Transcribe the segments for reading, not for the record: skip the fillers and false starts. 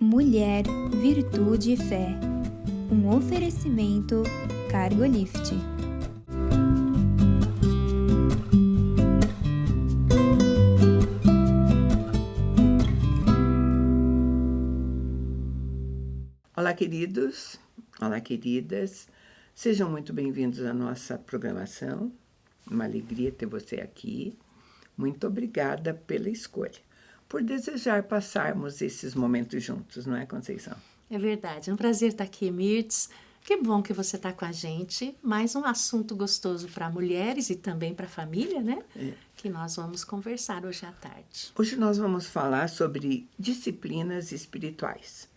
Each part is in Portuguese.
Mulher, Virtude e Fé. Um oferecimento Cargolift. Olá, queridos. Olá, queridas. Sejam muito bem-vindos à nossa programação. Uma alegria ter você aqui. Muito obrigada pela escolha, por desejar passarmos esses momentos juntos, não é, Conceição? É verdade, é um prazer estar aqui, Mirtz. Que bom que você está com a gente. Mais um assunto gostoso para mulheres e também para a família, né? Que nós vamos conversar hoje à tarde. Hoje nós vamos falar sobre disciplinas espirituais.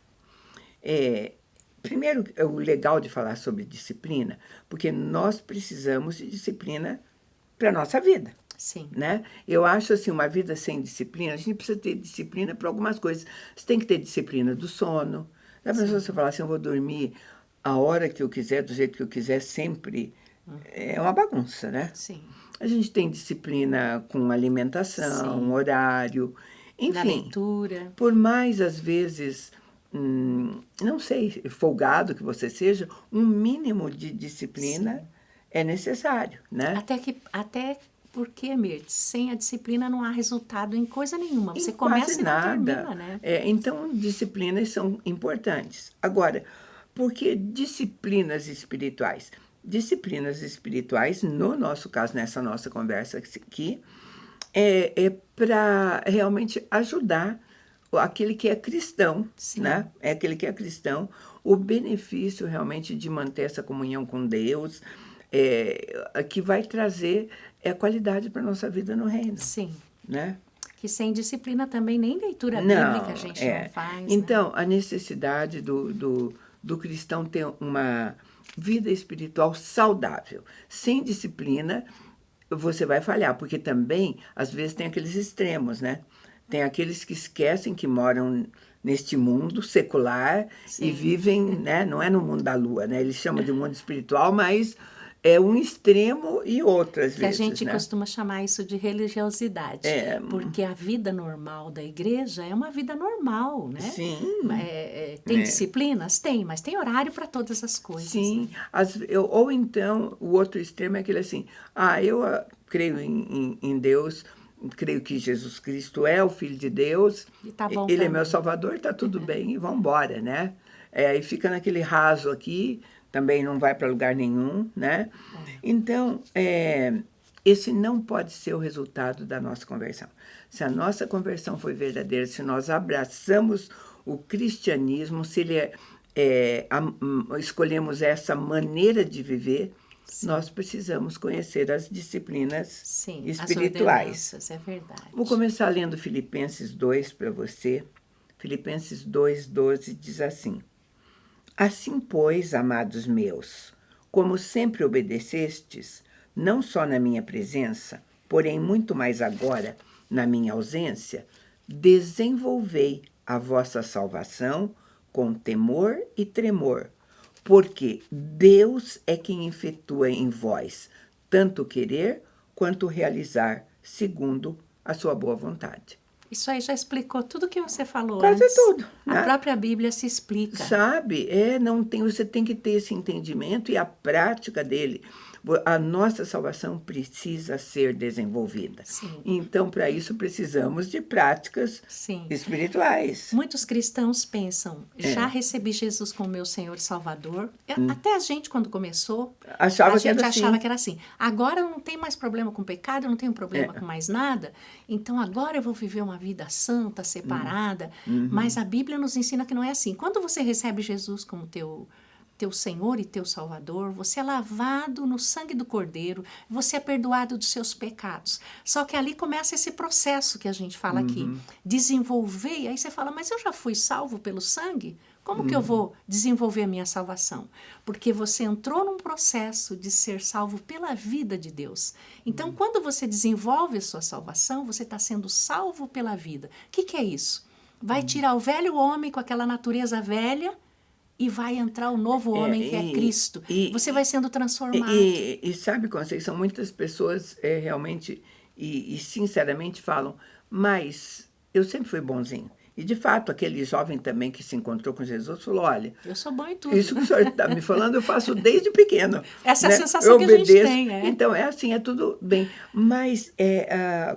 Primeiro, é o legal de falar sobre disciplina, porque nós precisamos de disciplina para a nossa vida. Sim. Né? Eu acho assim, uma vida sem disciplina, a gente precisa ter disciplina para algumas coisas. Você tem que ter disciplina do sono. A pessoa você falar assim, eu vou dormir a hora que eu quiser, do jeito que eu quiser, sempre, é uma bagunça, né? Sim. A gente tem disciplina com alimentação, Sim. horário, enfim. Da leitura. Por mais, às vezes, não sei, folgado que você seja, um mínimo de disciplina é necessário, né? Até porque, Mirtz, sem a disciplina não há resultado em coisa nenhuma. Você quase começa e não nada. termina, né? Então, disciplinas são importantes. Agora, por que disciplinas espirituais? Disciplinas espirituais, no nosso caso, nessa nossa conversa aqui, é para realmente ajudar aquele que é cristão, Sim. né? É aquele que é cristão, o benefício realmente de manter essa comunhão com Deus, que vai trazer qualidade para a nossa vida no reino. Sim. Né? Que sem disciplina também nem leitura bíblica a gente não faz. Então, né? A necessidade do cristão ter uma vida espiritual saudável. Sem disciplina, você vai falhar, porque também, às vezes, tem aqueles extremos, né? Tem aqueles que esquecem que moram neste mundo secular. Sim. E vivem, né? Não é no mundo da lua, né? Eles chamam de mundo espiritual, mas é um extremo e outro, às vezes. Que a gente costuma chamar isso de religiosidade. Porque a vida normal da igreja é uma vida normal, né? Sim. Tem disciplinas? Tem, mas tem horário para todas as coisas. Sim. Né? Ou então, o outro extremo é aquele assim, eu creio em Deus, creio que Jesus Cristo é o Filho de Deus, e tá bom Ele é meu Salvador, está tudo bem, e vamos embora, né? E fica naquele raso aqui, também não vai para lugar nenhum, né? Então, esse não pode ser o resultado da nossa conversão. Se a nossa conversão foi verdadeira, se nós abraçamos o cristianismo, se escolhemos essa maneira de viver, sim, nós precisamos conhecer as disciplinas, sim, espirituais. As ordenanças, é verdade. Vou começar lendo Filipenses 2 para você. Filipenses 2:12 diz assim: Assim, pois, amados meus, como sempre obedecestes, não só na minha presença, porém muito mais agora na minha ausência, desenvolvei a vossa salvação com temor e tremor, porque Deus é quem efetua em vós tanto querer quanto realizar, segundo a sua boa vontade. Isso aí já explicou tudo o que você falou Quase antes. tudo. A própria Bíblia se explica. Sabe? Você tem que ter esse entendimento e a prática dele. A nossa salvação precisa ser desenvolvida. Sim. Então, para isso, precisamos de práticas, sim, espirituais. Muitos cristãos pensam, já recebi Jesus como meu Senhor e Salvador. Até a gente, quando começou, achava que era assim. Agora eu não tenho mais problema com pecado, eu não tenho problema com mais nada. Então, agora eu vou viver uma vida santa, separada. Mas a Bíblia nos ensina que não é assim. Quando você recebe Jesus como teu Senhor e teu Salvador, você é lavado no sangue do Cordeiro, você é perdoado dos seus pecados. Só que ali começa esse processo que a gente fala aqui, desenvolver, e aí você fala, mas eu já fui salvo pelo sangue? Como que eu vou desenvolver a minha salvação? Porque você entrou num processo de ser salvo pela vida de Deus. Então, quando você desenvolve a sua salvação, você está sendo salvo pela vida. O que é isso? Vai tirar o velho homem com aquela natureza velha, e vai entrar o novo homem que é Cristo. Você vai sendo transformado. E sabe, Conceição, muitas pessoas realmente e sinceramente falam, mas eu sempre fui bonzinho. E, de fato, aquele jovem também que se encontrou com Jesus falou, olha... Eu sou bom em tudo. Isso que o senhor está me falando, eu faço desde pequeno. Essa é a sensação que a gente tem, Então, é assim, é tudo bem. Mas,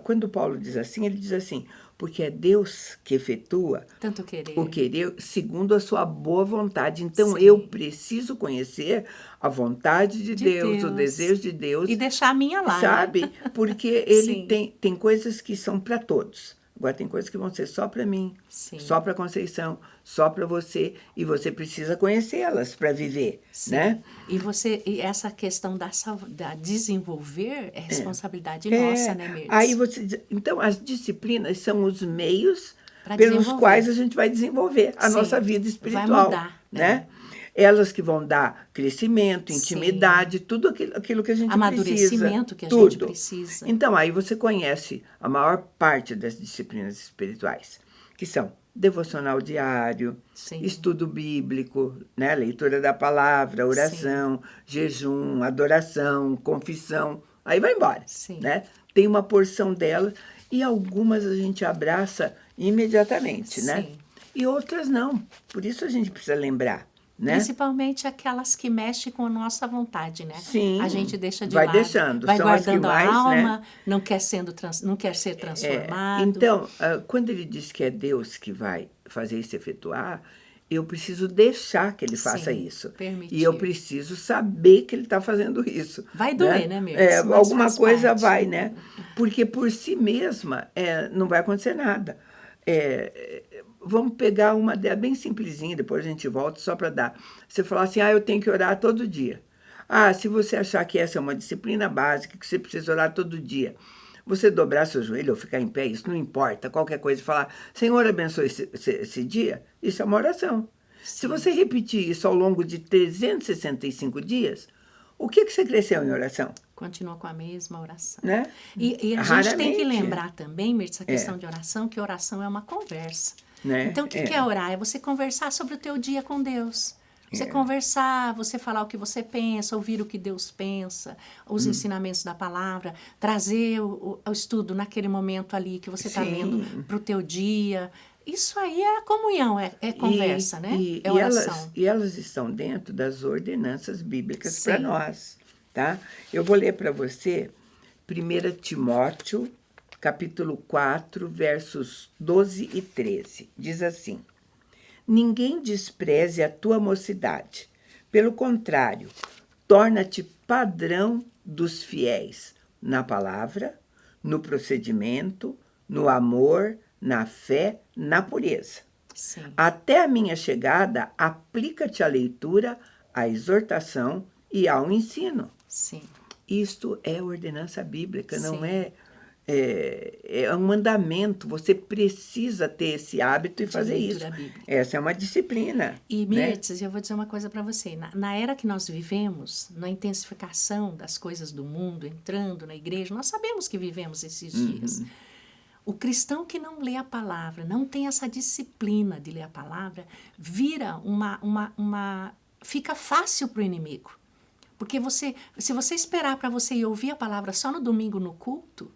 quando Paulo diz assim, ele diz assim, porque é Deus que efetua tanto querer. O querer segundo a sua boa vontade. Então, Sim. eu preciso conhecer a vontade de Deus, o desejo de Deus. E deixar a minha lá. Sabe? Porque ele tem coisas que são para todos. Agora, tem coisas que vão ser só para mim, Sim. só para Conceição, só para você. E você precisa conhecê-las para viver, Sim. né? E essa questão da desenvolver é responsabilidade nossa, né, Mirtz? Aí então, as disciplinas são os meios pelos quais a gente vai desenvolver a nossa vida espiritual. Vai mudar, né? Elas que vão dar crescimento, intimidade, tudo aquilo que a gente precisa. Amadurecimento que a gente precisa. Então, aí você conhece a maior parte das disciplinas espirituais, que são devocional diário, estudo bíblico, né? Leitura da palavra, oração, jejum, adoração, confissão. Aí vai embora. Né? Tem uma porção delas e algumas a gente abraça imediatamente, né? E outras não. Por isso a gente precisa lembrar. Né? Principalmente aquelas que mexem com a nossa vontade, né? Sim, a gente deixa de vai lado. Deixando. Vai São guardando as que mais, a alma, né? não quer ser transformado. Então, quando ele diz que é Deus que vai fazer isso efetuar, eu preciso deixar que ele faça isso. Permitir. E eu preciso saber que ele está fazendo isso. Vai doer, né, Mirtz? Alguma coisa vai, né? Porque por si mesma não vai acontecer nada. Vamos pegar uma ideia bem simplesinha, depois a gente volta só para dar. Você falar assim, eu tenho que orar todo dia. Se você achar que essa é uma disciplina básica, que você precisa orar todo dia, você dobrar seu joelho ou ficar em pé, isso não importa, qualquer coisa, e falar, Senhor, abençoe esse dia, isso é uma oração. Se você repetir isso ao longo de 365 dias, o que você cresceu em oração? Continua com a mesma oração. Né? E a gente tem que lembrar também, Mirtz, essa questão de oração, que oração é uma conversa. Né? Então, o que é orar? É você conversar sobre o teu dia com Deus. Você conversar, você falar o que você pensa, ouvir o que Deus pensa, os ensinamentos da palavra, trazer o estudo naquele momento ali que você está lendo para o teu dia. Isso aí é comunhão, é conversa, né? É oração. E elas estão dentro das ordenanças bíblicas para nós, tá? Eu vou ler para você 1 Timóteo, capítulo 4, versos 12 e 13. Diz assim, ninguém despreze a tua mocidade. Pelo contrário, torna-te padrão dos fiéis na palavra, no procedimento, no amor, na fé, na pureza. Até a minha chegada, aplica-te à leitura, à exortação e ao ensino. Isto é ordenança bíblica, não é um mandamento. Você precisa ter esse hábito e fazer isso. Bíblica. Essa é uma disciplina. E, Mirtz, eu vou dizer uma coisa para você. Na era que nós vivemos, na intensificação das coisas do mundo, entrando na igreja, nós sabemos que vivemos esses dias. O cristão que não lê a palavra, não tem essa disciplina de ler a palavra, vira fica fácil para o inimigo. Porque se você esperar para você ir ouvir a palavra só no domingo no culto,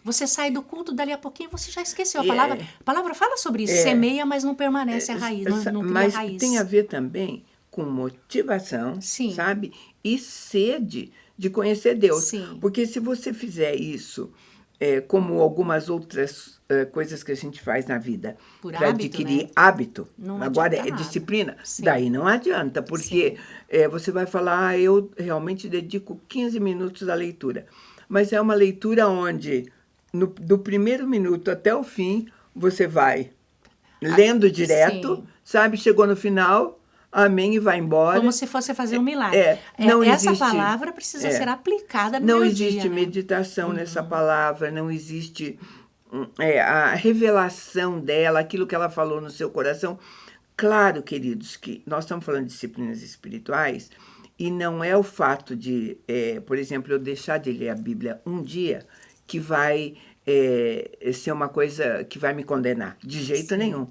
você sai do culto, dali a pouquinho você já esqueceu a palavra. A palavra fala sobre isso, semeia, mas não permanece a raiz, não cria mas raiz. Tem a ver também com motivação, sabe? E sede de conhecer Deus. Porque se você fizer isso, como algumas outras coisas que a gente faz na vida, para adquirir hábito, agora é disciplina, daí não adianta, porque você vai falar, eu realmente dedico 15 minutos à leitura. Mas é uma leitura onde, do primeiro minuto até o fim, você vai lendo direto, sabe? Chegou no final, amém, e vai embora. Como se fosse fazer um milagre. Essa palavra precisa ser aplicada no meu dia. Não dia, existe meditação nessa palavra, não existe a revelação dela, aquilo que ela falou no seu coração. Claro, queridos, que nós estamos falando de disciplinas espirituais e não é o fato de, por exemplo, eu deixar de ler a Bíblia um dia que vai ser uma coisa que vai me condenar, de jeito nenhum.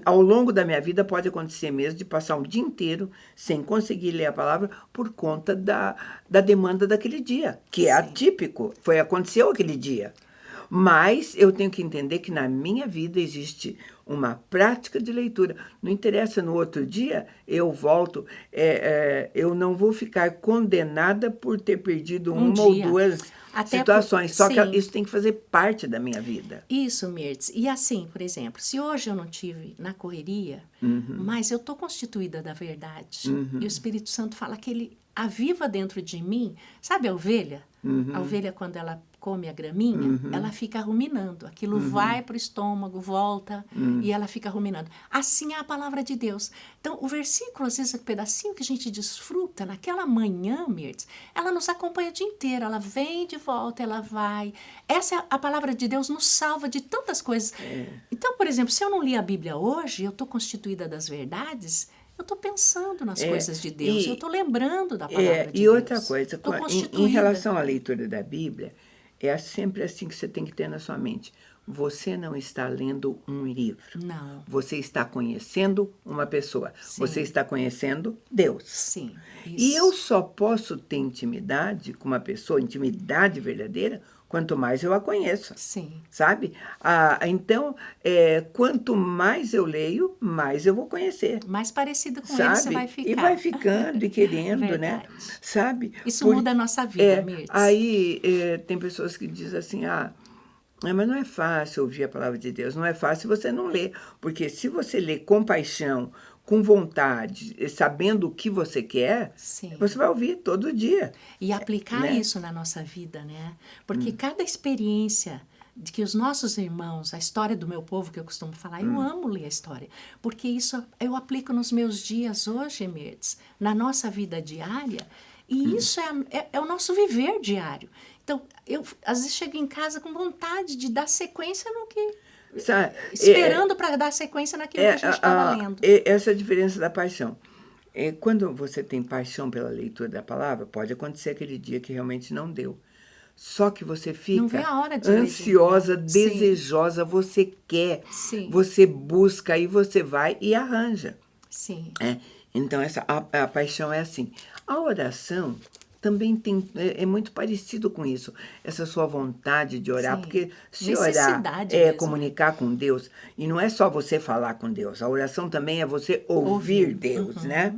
Ao longo da minha vida pode acontecer mesmo de passar um dia inteiro sem conseguir ler a palavra por conta da demanda daquele dia, que é atípico, aconteceu aquele dia. Mas eu tenho que entender que na minha vida existe uma prática de leitura. Não interessa, no outro dia eu volto. Eu não vou ficar condenada por ter perdido uma ou duas situações. Só que isso tem que fazer parte da minha vida. Isso, Mirtz. E assim, por exemplo, se hoje eu não tive na correria, mas eu estou constituída da verdade, e o Espírito Santo fala que ele aviva dentro de mim, sabe a ovelha? A ovelha, quando ela come a graminha, ela fica ruminando. Aquilo vai para o estômago, volta, e ela fica ruminando. Assim é a palavra de Deus. Então, o versículo, às vezes, o pedacinho que a gente desfruta naquela manhã, Mirtz, ela nos acompanha o dia inteiro. Ela vem de volta, ela vai. Essa é a palavra de Deus, nos salva de tantas coisas. Então, por exemplo, se eu não li a Bíblia hoje, eu estou constituída das verdades, eu estou pensando nas coisas de Deus, eu estou lembrando da palavra de Deus. E outra coisa, em relação à leitura da Bíblia, é sempre assim que você tem que ter na sua mente. Você não está lendo um livro. Não. Você está conhecendo uma pessoa. Sim. Você está conhecendo Deus. Sim. Isso. E eu só posso ter intimidade com uma pessoa, intimidade verdadeira, quanto mais eu a conheço. Sim. Sabe? Então, quanto mais eu leio, mais eu vou conhecer. Mais parecido com ele você vai ficar. E vai ficando e querendo, né? Sabe? Isso muda a nossa vida, Mirtz. Aí tem pessoas que dizem assim, mas não é fácil ouvir a palavra de Deus, não é fácil se você não lê. Porque se você lê com paixão, com vontade, sabendo o que você quer, Sim. Você vai ouvir todo dia. E aplicar isso na nossa vida, né? Porque cada experiência de que os nossos irmãos, a história do meu povo, que eu costumo falar, eu amo ler a história. Porque isso eu aplico nos meus dias hoje, Mirtz, na nossa vida diária. E isso é o nosso viver diário. Então, eu às vezes chego em casa com vontade de dar sequência no que... Esperando para dar sequência naquilo que a gente estava lendo. Essa é a diferença da paixão. Quando você tem paixão pela leitura da palavra, pode acontecer aquele dia que realmente não deu. Só que você fica ansiosa, desejosa, você quer, você busca, aí você vai e arranja. Sim. Então, a paixão é assim. A oração também é muito parecido com isso, essa sua vontade de orar, porque se orar é comunicar com Deus, e não é só você falar com Deus, a oração também é você ouvir Deus, né?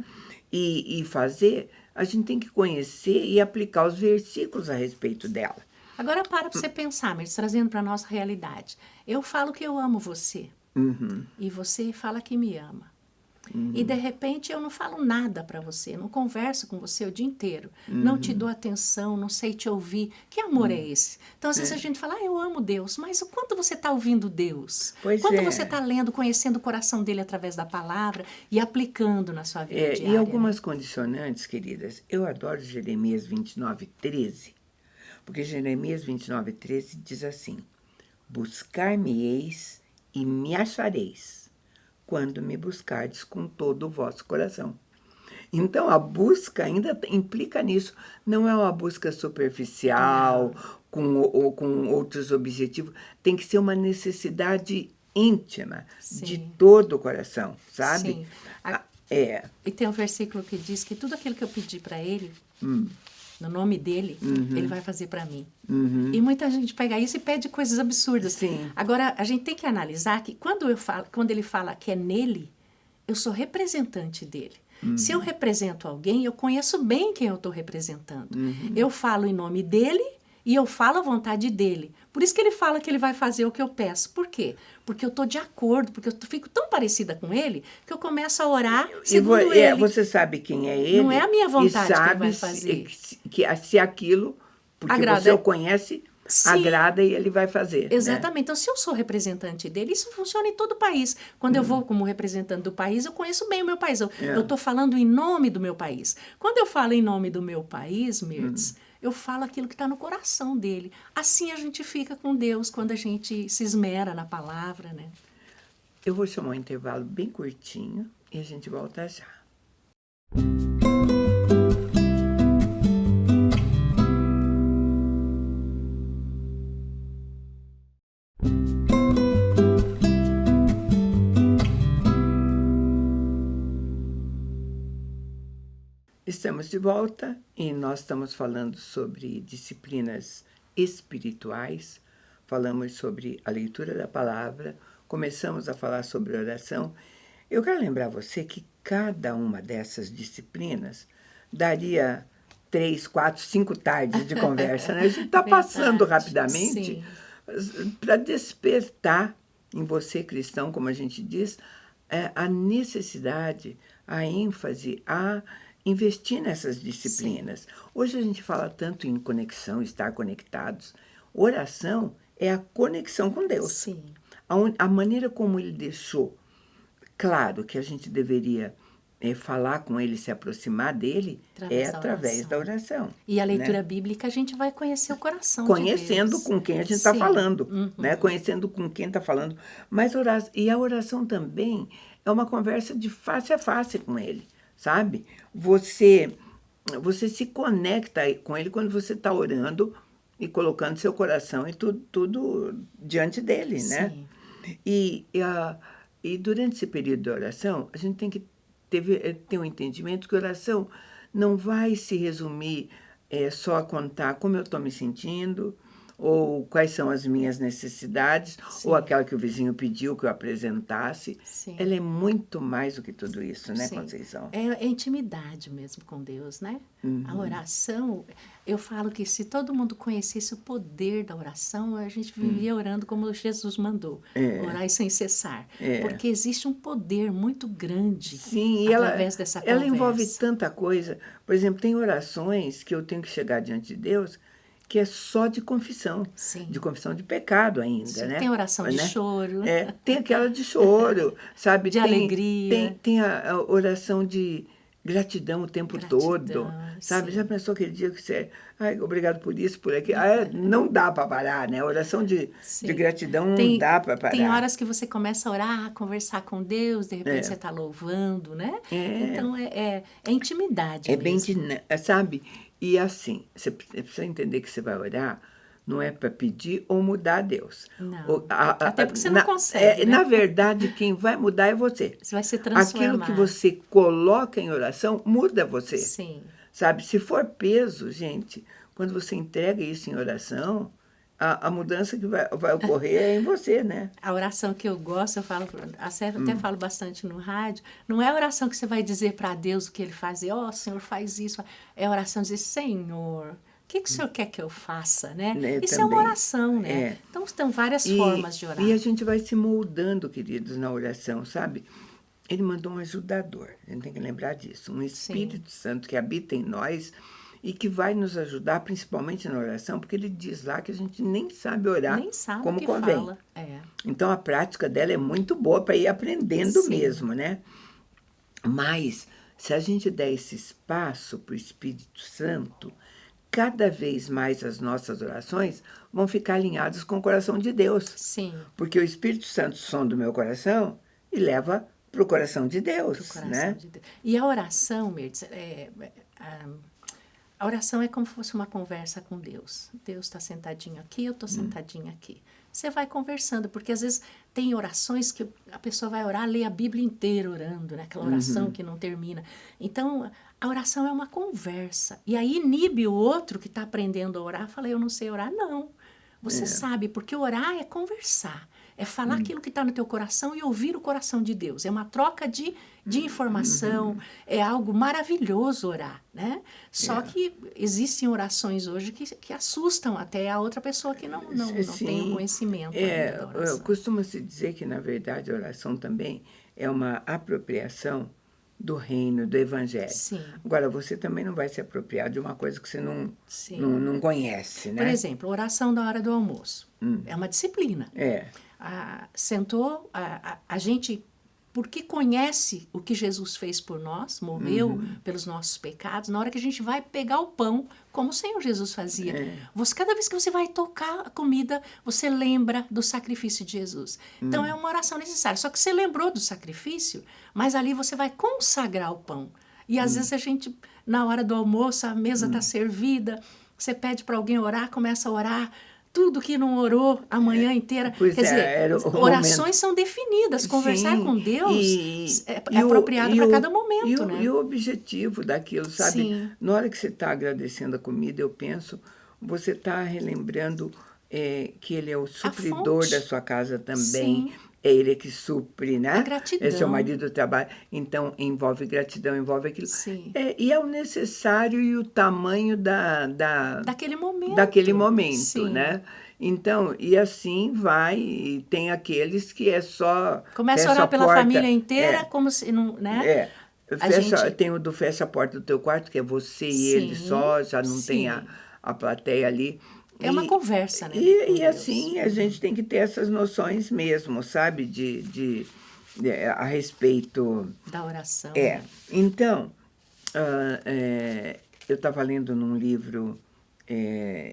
E fazer, a gente tem que conhecer e aplicar os versículos a respeito dela. Agora para você pensar, mas trazendo para a nossa realidade. Eu falo que eu amo você, e você fala que me ama. E, de repente, eu não falo nada para você, não converso com você o dia inteiro, não te dou atenção, não sei te ouvir. Que amor é esse? Então, às vezes a gente fala, eu amo Deus, mas o quanto você está ouvindo Deus? Quanto você está lendo, conhecendo o coração dele através da palavra e aplicando na sua vida diária? E algumas condicionantes, queridas, eu adoro Jeremias 29:13, porque Jeremias 29:13 diz assim, buscar-me-eis e me achareis, quando me buscardes com todo o vosso coração. Então, a busca ainda implica nisso. Não é uma busca superficial, com outros objetivos. Tem que ser uma necessidade íntima, de todo o coração, sabe? Sim. E tem um versículo que diz que tudo aquilo que eu pedi para ele, no nome dele, ele vai fazer para mim. E muita gente pega isso e pede coisas absurdas. Sim. Agora, a gente tem que analisar que quando ele fala que é nele, eu sou representante dele. Se eu represento alguém, eu conheço bem quem eu estou representando. Eu falo em nome dele e eu falo a vontade dele. Por isso que ele fala que ele vai fazer o que eu peço. Por quê? Porque eu estou de acordo, porque eu fico tão parecida com ele que eu começo a orar segundo ele. Você sabe quem é ele. Não é a minha vontade que ele vai fazer. Se aquilo, porque agrada. Você o conhece, agrada e ele vai fazer. Exatamente. Né? Então, se eu sou representante dele, isso funciona em todo o país. Quando eu vou como representante do país, eu conheço bem o meu país. Eu estou falando em nome do meu país. Quando eu falo em nome do meu país, Mirtz, eu falo aquilo que está no coração dele. Assim a gente fica com Deus quando a gente se esmera na palavra, né? Eu vou chamar um intervalo bem curtinho e a gente volta já. Estamos de volta e nós estamos falando sobre disciplinas espirituais falamos sobre a leitura da palavra, começamos a falar sobre oração. Eu quero lembrar você que cada uma dessas disciplinas daria 3, 4, 5 tardes de conversa, né? A gente está passando rapidamente para despertar em você, cristão, como a gente diz, a necessidade, a ênfase, a investir nessas disciplinas. Sim. Hoje a gente fala tanto em conexão, estar conectados. Oração é a conexão com Deus. Sim. A maneira como Ele deixou claro que a gente deveria falar com Ele, se aproximar dele, através da oração. E a leitura bíblica, a gente vai conhecer o coração conhecendo de Deus. Com quem a gente está falando, né? Conhecendo com quem está falando. Mas e a oração também é uma conversa de face a face com Ele, sabe? Você se conecta com Ele quando você está orando e colocando seu coração e tudo diante dele, né? E durante esse período de oração, a gente tem que ter um entendimento que a oração não vai se resumir só a contar como eu estou me sentindo, ou quais são as minhas necessidades, ou aquela que o vizinho pediu que eu apresentasse. Sim. Ela é muito mais do que tudo isso, né, Conceição? É intimidade mesmo com Deus, né? A oração, eu falo que se todo mundo conhecesse o poder da oração, a gente vivia orando como Jesus mandou, orar sem cessar. Porque existe um poder muito grande através dessa conversa. Ela envolve tanta coisa. Por exemplo, tem orações que eu tenho que chegar diante de Deus que é só de confissão, de confissão de pecado ainda, né? Tem oração de choro. Tem aquela de choro, sabe? De alegria. Tem a oração de gratidão o tempo todo, sabe? Já pensou aquele dia que você... Ai, obrigado por isso, por aquilo. Não dá para parar, né? A oração de gratidão não dá para parar. Tem horas que você começa a orar, a conversar com Deus, de repente você está louvando, né? Então, é intimidade mesmo. Sabe? E assim, você precisa entender que você vai orar, não é para pedir ou mudar Deus. Não, até porque você não consegue, né? Na verdade, quem vai mudar é você. Você vai se transformar. Aquilo que você coloca em oração, muda você. Sim. Sabe, se for peso, gente, quando você entrega isso em oração, a mudança que vai ocorrer é em você, né? A oração que eu gosto, eu falo, até falo bastante no rádio, não é a oração que você vai dizer para Deus o que Ele fazer, Senhor, faz isso. É a oração de dizer, Senhor, o que o Senhor quer que eu faça, né? Isso também é uma oração, né? Então, tem várias formas de orar. E a gente vai se moldando, queridos, na oração, sabe? Ele mandou um ajudador, a gente tem que lembrar disso, um Espírito Santo que habita em nós e que vai nos ajudar, principalmente na oração, porque ele diz lá que a gente nem sabe orar como convém. Fala. Então, a prática dela é muito boa para ir aprendendo mesmo, né? Mas, se a gente der esse espaço para o Espírito Santo, cada vez mais as nossas orações vão ficar alinhadas com o coração de Deus. Sim. Porque o Espírito Santo sonda o meu coração e leva para o coração de Deus, né? E a oração, Mirtz, a oração é como se fosse uma conversa com Deus. Deus está sentadinho aqui, eu estou sentadinha aqui. Você vai conversando, porque às vezes tem orações que a pessoa vai orar, lê a Bíblia inteira orando, né? Aquela oração que não termina. Então, a oração é uma conversa. E aí inibe o outro que está aprendendo a orar, fala, eu não sei orar. Não, você sabe, porque orar é conversar. É falar aquilo que está no teu coração e ouvir o coração de Deus. É uma troca de informação, é algo maravilhoso orar, né? Só que ainda orações hoje que assustam até a outra pessoa que não tem o conhecimento da oração. Costuma-se dizer que, na verdade, a oração também é uma apropriação do reino, do evangelho. Sim. Agora, você também não vai se apropriar de uma coisa que você não conhece, né? Por exemplo, oração da hora do almoço. É uma disciplina. Sentou, a gente, porque conhece o que Jesus fez por nós, morreu pelos nossos pecados, na hora que a gente vai pegar o pão, como o Senhor Jesus fazia. Cada vez que você vai tocar a comida, você lembra do sacrifício de Jesus. Então, é uma oração necessária. Só que você lembrou do sacrifício, mas ali você vai consagrar o pão. E às vezes a gente, na hora do almoço, a mesa está servida, você pede para alguém orar, começa a orar, tudo que não orou a manhã inteira. Quer dizer, orações são definidas. Conversar com Deus é apropriado para cada momento, né? E o objetivo daquilo, sabe? Na hora que você está agradecendo a comida, eu penso, você está relembrando que ele é o supridor da sua casa também. Sim. É ele que supre, né? A gratidão. Seu marido trabalha. Então, envolve gratidão, envolve aquilo. Sim. E é o necessário e o tamanho daquele momento. Daquele momento, Sim. né? Então, e assim vai, e tem aqueles que é só... Começa a orar pela família inteira, como se não, né? Tem o do fecha a porta do teu quarto, que é você e ele só, já não tem a plateia ali. É uma conversa, né? E assim, a gente tem que ter essas noções mesmo, sabe? A respeito... Da oração. Então, eu estava lendo num livro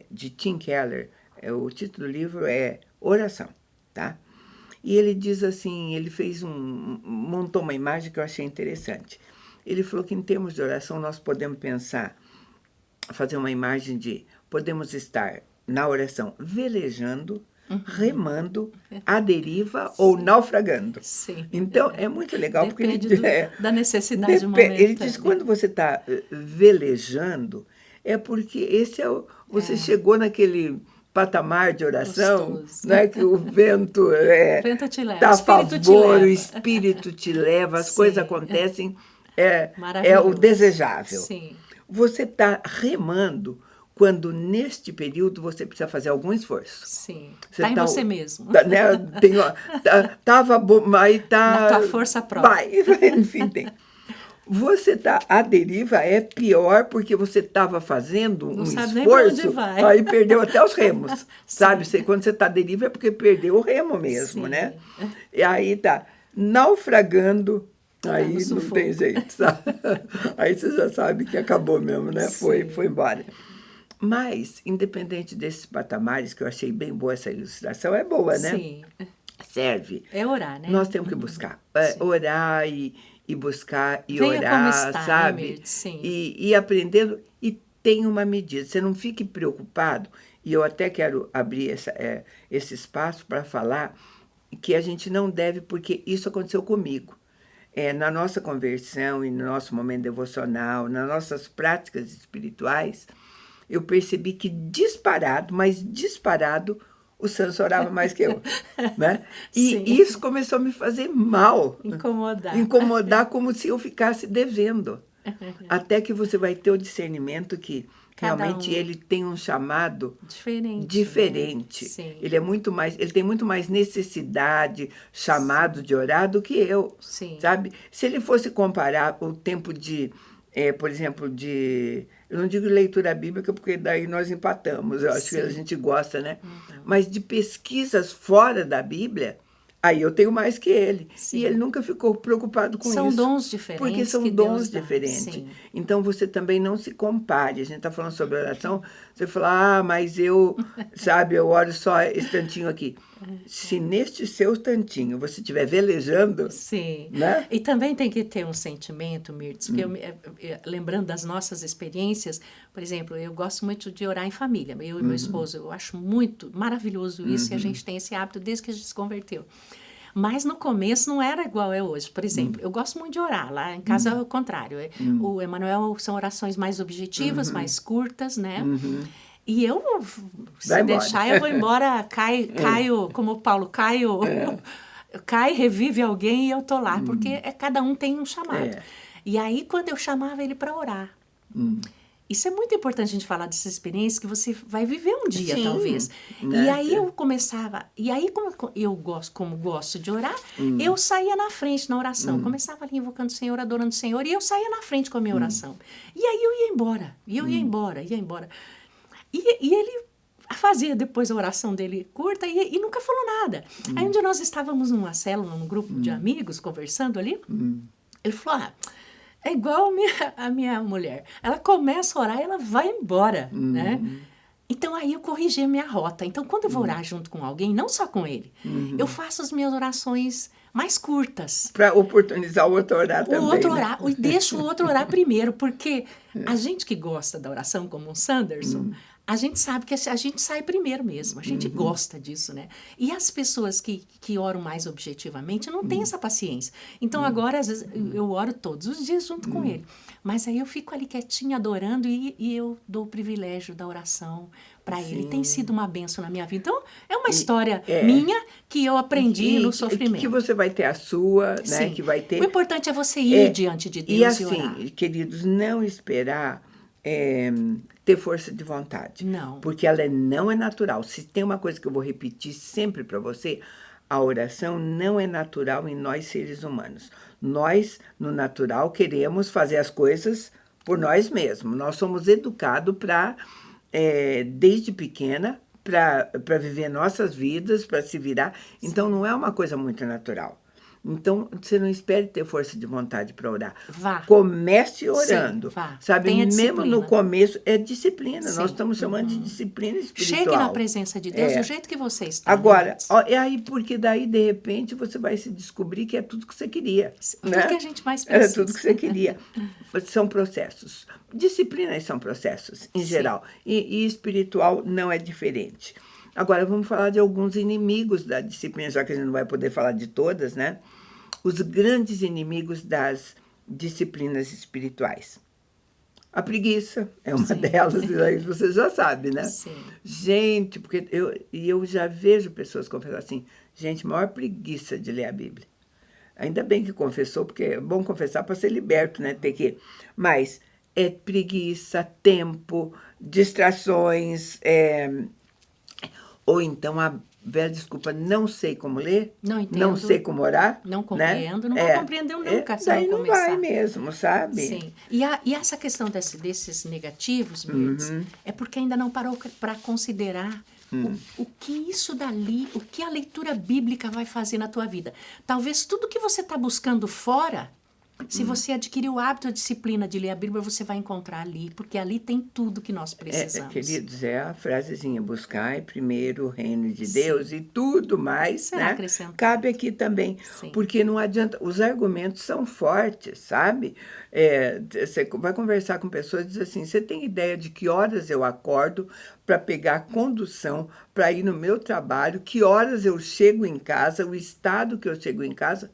de Tim Keller, o título do livro é Oração, tá? E ele diz assim, ele montou uma imagem que eu achei interessante. Ele falou que em termos de oração nós podemos fazer uma imagem podemos estar na oração velejando, remando, à deriva ou naufragando. Sim. Então, é muito legal. Depende da necessidade momentânea. Ele diz que quando você está velejando, é porque você chegou naquele patamar de oração, né, que o vento te leva, dá favor, o espírito te leva, as coisas acontecem, é o desejável. Sim. Você está remando quando, neste período, você precisa fazer algum esforço. Sim, está em você mesmo. Estava bom, mas está... Na tua força própria. Enfim, tem. Você está à deriva é pior porque você estava fazendo um esforço, aí perdeu até os remos, sabe? Quando você está à deriva é porque perdeu o remo mesmo, sim, né? E aí está naufragando, aí não tem jeito, sabe? Aí você já sabe que acabou mesmo, né? Foi embora. Mas, independente desses patamares, que eu achei bem boa essa ilustração, é boa, né? Sim. Serve. É orar, né? Nós temos que buscar. Orar e buscar e venha orar, como está, sabe? Né, sim. E aprendendo, e tem uma medida. Você não fique preocupado, e eu até quero abrir esse espaço para falar que a gente não deve, porque isso aconteceu comigo. Na nossa conversão e no nosso momento devocional, nas nossas práticas espirituais, eu percebi que disparado, o Sanso orava mais que eu, né? E isso começou a me fazer mal. Incomodar como se eu ficasse devendo. Até que você vai ter o discernimento que realmente ele tem um chamado diferente. Né? Ele tem muito mais necessidade, chamado de orar do que eu, sabe? Se ele fosse comparar o tempo por exemplo, eu não digo leitura bíblica, porque daí nós empatamos, eu acho que a gente gosta, né? Mas de pesquisas fora da Bíblia, aí eu tenho mais que ele. Sim. E ele nunca ficou preocupado com isso. São dons diferentes. Porque são dons diferentes. Então, você também não se compare. A gente está falando sobre oração, você fala, mas eu oro só esse tantinho aqui. Se neste seu tantinho você estiver velejando... Sim. Né? E também tem que ter um sentimento, Mirtz, porque lembrando das nossas experiências, por exemplo, eu gosto muito de orar em família. Eu e meu esposo, eu acho muito maravilhoso isso, e a gente tem esse hábito desde que a gente se converteu. Mas no começo não era igual é hoje. Por exemplo, eu gosto muito de orar. Lá em casa é o contrário. O Emanuel são orações mais objetivas, mais curtas, né? E eu, se deixar, eu vou embora, caio, como o Paulo, cai, revive alguém e eu tô lá. Porque cada um tem um chamado. E aí, quando eu chamava ele para orar... Isso é muito importante a gente falar dessas experiências que você vai viver um dia, talvez. Né? E aí eu começava... E aí, como gosto de orar, eu saía na frente na oração. Começava ali invocando o Senhor, adorando o Senhor, e eu saía na frente com a minha oração. E aí eu ia embora. E ele fazia depois a oração dele curta e nunca falou nada. Aí um dia nós estávamos numa célula, num grupo de amigos, conversando ali. Ele falou, é igual a minha mulher. Ela começa a orar e ela vai embora, né? Então, aí eu corrigi a minha rota. Então, quando eu vou orar junto com alguém, não só com ele, eu faço as minhas orações mais curtas. Para oportunizar o outro orar também. O outro orar, e deixo o outro orar primeiro, porque a gente que gosta da oração, como o Sanderson, a gente sabe que a gente sai primeiro mesmo, a gente gosta disso, né? E as pessoas que oram mais objetivamente não têm essa paciência. Então, agora, às vezes, eu oro todos os dias junto com ele. Mas aí eu fico ali quietinha, adorando, e eu dou o privilégio da oração para ele. Tem sido uma bênção na minha vida. Então, é uma história minha que eu aprendi no sofrimento. Que você vai ter a sua, né? Que vai ter... O importante é você ir diante de Deus e orar. E assim, queridos, não esperar... ter força de vontade. Não. Porque ela não é natural. Se tem uma coisa que eu vou repetir sempre para você, a oração não é natural em nós seres humanos. Nós, no natural, queremos fazer as coisas por nós mesmos. Nós somos educados para, desde pequena, para viver nossas vidas, para se virar. Então, não é uma coisa muito natural. Então, você não espere ter força de vontade para orar. Vá. Comece orando. Sim, vá. Sabe, mesmo no começo, é disciplina. Sim. Nós estamos chamando de disciplina espiritual. Chegue na presença de Deus do jeito que você está. Agora, é aí porque daí, de repente, você vai se descobrir que é tudo que você queria. Tudo né? que a gente mais precisa. É tudo que você queria. São processos. Disciplinas são processos, em geral. E espiritual não é diferente. Agora, vamos falar de alguns inimigos da disciplina, já que a gente não vai poder falar de todas, né? Os grandes inimigos das disciplinas espirituais. A preguiça é uma delas, e aí você já sabe, né? Sim. Gente, porque eu já vejo pessoas confessar assim, gente, maior preguiça de ler a Bíblia. Ainda bem que confessou, porque é bom confessar para ser liberto, né? Mas é preguiça, tempo, distrações, ou então a velha desculpa, não sei como ler, não entendo, não sei como orar. Não compreendo, não vou compreender nunca se daí não não começar. vai mesmo, sabe? Sim. E essa questão desses negativos, Mirtz, é porque ainda não parou para considerar o que isso dali, o que a leitura bíblica vai fazer na tua vida. Talvez tudo que você está buscando fora, se você adquirir o hábito, a disciplina de ler a Bíblia, você vai encontrar ali, porque ali tem tudo que nós precisamos. Queridos, é a frasezinha, buscai primeiro o reino de Deus e tudo mais, será né? acrescentado. Cabe aqui também, porque não adianta, os argumentos são fortes, sabe? Você vai conversar com pessoas e diz assim, você tem ideia de que horas eu acordo para pegar a condução, para ir no meu trabalho, que horas eu chego em casa, o estado que eu chego em casa?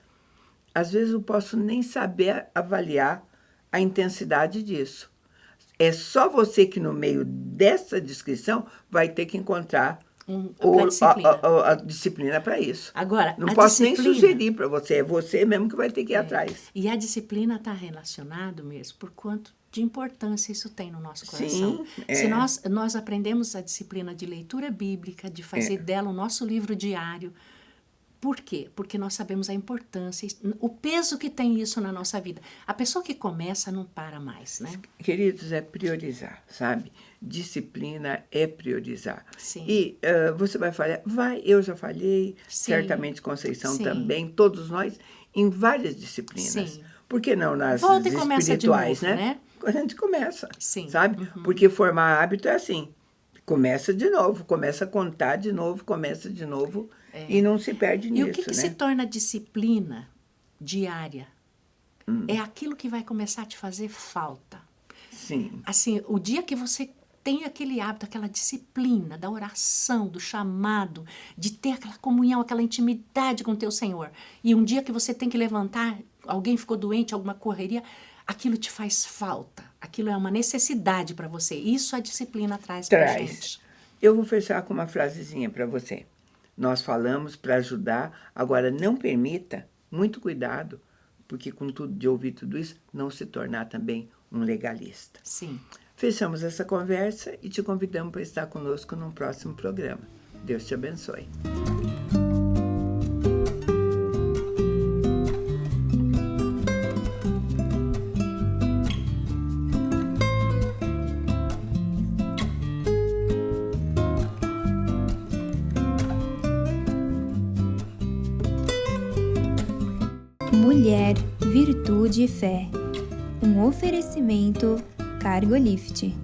Às vezes eu posso nem saber avaliar a intensidade disso. É só você que no meio dessa descrição vai ter que encontrar a disciplina para isso. Agora, não posso nem sugerir para você, é você mesmo que vai ter que ir atrás. E a disciplina está relacionada mesmo por quanto de importância isso tem no nosso coração. Sim, Se nós aprendemos a disciplina de leitura bíblica, de fazer dela o nosso livro diário. Por quê? Porque nós sabemos a importância, o peso que tem isso na nossa vida. A pessoa que começa não para mais, né? Queridos, é priorizar, sabe? Disciplina é priorizar. Sim. E você vai falhar? Eu já falhei, certamente Conceição também, todos nós, em várias disciplinas. Sim. Por que não nas Começa espirituais, de novo, né? A gente começa, Sim. sabe? Porque formar hábito é assim, começa de novo, começa a contar de novo, começa de novo. E não se perde nisso, E o que se torna disciplina diária? É aquilo que vai começar a te fazer falta. Sim. Assim, o dia que você tem aquele hábito, aquela disciplina da oração, do chamado, de ter aquela comunhão, aquela intimidade com o teu Senhor. E um dia que você tem que levantar, alguém ficou doente, alguma correria, aquilo te faz falta. Aquilo é uma necessidade para você. Isso a disciplina traz para a gente. Eu vou fechar com uma frasezinha para você. Nós falamos para ajudar, agora não permita, muito cuidado, porque com tudo de ouvir tudo isso, não se tornar também um legalista. Sim. Fechamos essa conversa e te convidamos para estar conosco num próximo programa. Deus te abençoe. Mulher, Virtude e Fé. Um oferecimento Cargolift.